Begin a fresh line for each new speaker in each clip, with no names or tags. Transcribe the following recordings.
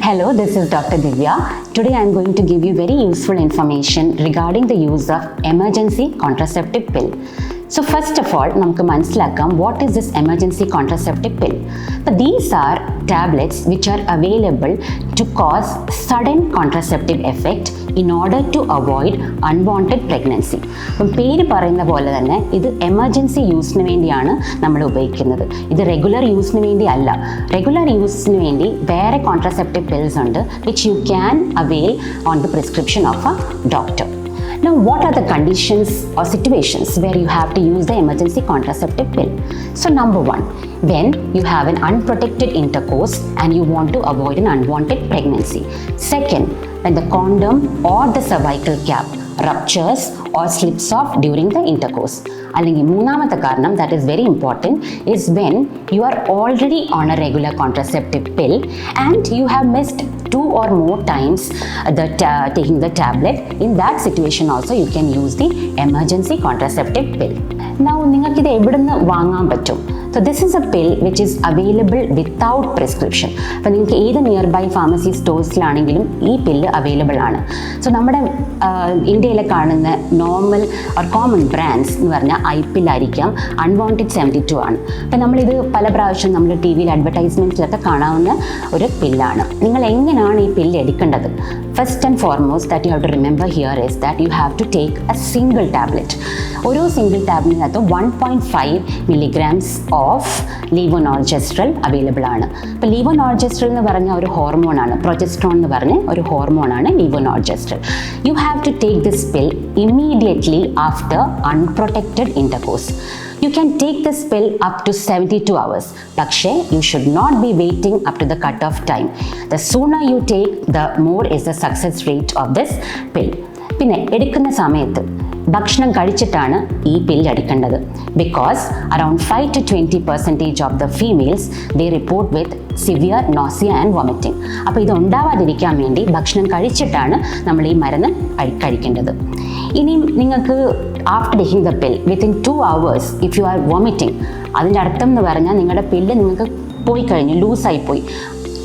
Hello, this is Dr. Divya. Today I am going to give you very useful information regarding the use of emergency contraceptive pill. So first of all, നമുക്ക് മനസ്സിലാക്കാം what is this emergency contraceptive pill. But these are tablets which are available to cause sudden contraceptive effect in order to avoid unwanted pregnancy. അപ്പം പേര് പറയുന്ന പോലെ തന്നെ ഇത് emergency യൂസിന് വേണ്ടിയാണ് നമ്മൾ ഉപയോഗിക്കുന്നത്. ഇത് റെഗുലർ യൂസിന് വേണ്ടി അല്ല. റെഗുലർ യൂസിന് വേണ്ടി വേറെ കോൺട്രസെപ്റ്റീവ് പിൽസ് ഉണ്ട് which you can avail on the prescription of a doctor. Now, what are the conditions or situations where you have to use the emergency contraceptive pill? So, number one, when you have an unprotected intercourse and you want to avoid an unwanted pregnancy. Second, when the condom or the cervical cap ruptures or slips off during the intercourse. അല്ലെങ്കിൽ മൂന്നാമത്തെ കാരണം that is very important is when you are already on a regular contraceptive pill and you have missed 2 or more times taking the tablet. In that situation also you can use the emergency contraceptive pill. Now നിങ്ങൾക്കിത് എവിടുന്ന് വാങ്ങാൻ പറ്റും? So this is a pill which is available without prescription. അപ്പോൾ നിങ്ങൾക്ക് ഏത് near by pharmacy സ്റ്റോഴ്സിലാണെങ്കിലും ഈ pill available ആണ്. So നമ്മുടെ ഇന്ത്യയിൽ കാണുന്ന നോർമൽ ഓർ കോമൺ ബ്രാൻഡ്സ് എന്ന് പറഞ്ഞാൽ ഐപ്പിലായിരിക്കാം അൺവാണ്ടഡ് 72 ആണ്. അപ്പോൾ നമ്മളിത് പല പ്രാവശ്യം നമ്മൾ ടി വിയിൽ അഡ്വർടൈസ്മെൻറ്റ്സിലൊക്കെ കാണാവുന്ന ഒരു പില്ലാണ്. നിങ്ങൾ എങ്ങനെയാണ് ഈ പില്ല് എടുക്കേണ്ടത്? First and foremost that you have to remember here is that you have to take a single tablet. ഓരോ സിംഗിൾ ടാബ്ലറ്റിനകത്ത് 1.5 milligrams ഓഫ് Levonorgestrel അവൈലബിൾ ആണ്. ഇപ്പോൾ Levonorgestrel എന്ന് പറഞ്ഞ ഒരു ഹോർമോണാണ്, പ്രൊജസ്ട്രോൺ എന്ന് പറഞ്ഞ ഒരു ഹോർമോണാണ് Levonorgestrel. You have to take this pill immediately after unprotected intercourse. You can take this pill up to 72 hours. പക്ഷേ you should not be waiting up to the cut-off time. The sooner you take, the more is the success rate of this pill. പിന്നെ എടുക്കുന്ന സമയത്ത് ഭക്ഷണം കഴിച്ചിട്ടാണ് ഈ pill എടുക്കേണ്ടത്. Because around 5 to 20% of the females they report with severe nausea and vomiting. അപ്പോൾ ഇത് ഉണ്ടാവാതിരിക്കാൻ വേണ്ടി ഭക്ഷണം കഴിച്ചിട്ടാണ് നമ്മൾ ഈ മരുന്ന് കഴിക്കേണ്ടത്. ഇനി നിങ്ങൾക്ക് after taking the pill within 2 hours if you are vomiting, അതിൻ്റെ അർത്ഥം എന്ന് പറഞ്ഞാൽ നിങ്ങളുടെ പില്ല് നിങ്ങൾക്ക് പോയി കഴിഞ്ഞു, ലൂസായി പോയി.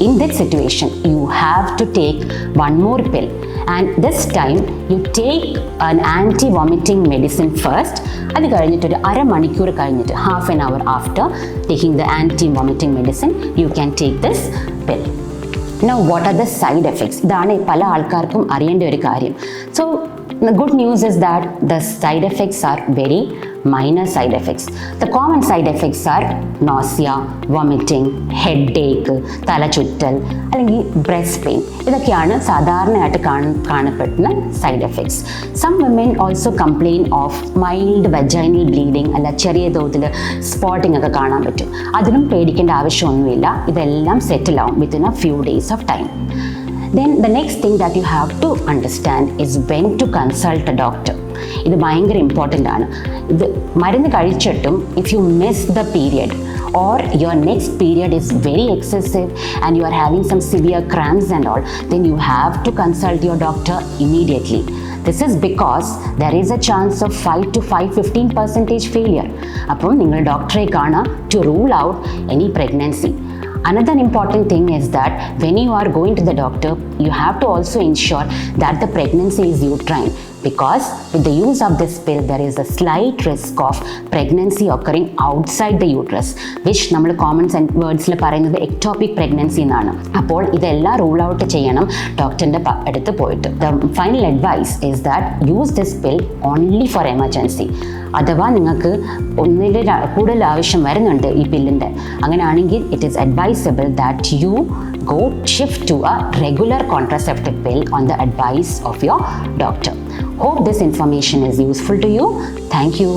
In that situation, you have to take one more pill, and this time you take an anti-vomiting medicine first. അത് കഴിഞ്ഞിട്ട് ഒരു അരമണിക്കൂർ കഴിഞ്ഞിട്ട്, half an hour after taking the anti-vomiting medicine, you can take this pill. Now, what are the side effects? ഇതാണ് പല ആൾക്കാർക്കും അറിയേണ്ട ഒരു കാര്യം. So, the good news is that the side effects are very minor side effects. The common side effects are nausea, vomiting, headache, തലചുറ്റൽ അല്ലെങ്കിൽ breast pain. ഇതൊക്കെയാണ് സാധാരണയായിട്ട് കാണപ്പെടുന്ന side effects. Some women also complain of mild vaginal bleeding, അല്ല ചെറിയ തോതിൽ spotting ഒക്കെ കാണാൻ പറ്റും. അതിനും പേടിക്കേണ്ട ആവശ്യമൊന്നുമില്ല. ഇതെല്ലാം സെറ്റിൽ ആവും within a few days of time. Then the next thing that you have to understand is when to consult a doctor. ഇത് ഭയങ്കര ഇമ്പോർട്ടൻ്റ് ആണ്. ഇത് മരുന്ന് കഴിച്ചിട്ടും if you miss the period or your next period is very excessive and you are having some severe cramps and all, then you have to consult your doctor immediately. This is because there is a chance of 5 to 15% failure. അപ്പോൾ നിങ്ങൾ ഡോക്ടറെ കാണാം to rule out any pregnancy. Another important thing is that when you are going to the doctor, you have to also ensure that the pregnancy is uterine, because with the use of this pill there is a slight risk of pregnancy occurring outside the uterus, which നമ്മൾ common wordsൽ പറയുന്നത് ectopic pregnancy എന്നാണ്. അപ്പോൾ ഇതെല്ലാം rule out ചെയ്യണം ഡോക്ടറിൻ്റെ അടുത്ത് പോയിട്ട്. The final advice is that use this pill only for emergency. അഥവാ നിങ്ങൾക്ക് ഒന്നിൽ കൂടുതൽ ആവശ്യം വരുന്നുണ്ട് ഈ പില്ലിൻ്റെ, അങ്ങനെയാണെങ്കിൽ it is advisable that you go shift to a regular contraceptive pill on the advice of your doctor. Hope this information is useful to you. Thank you.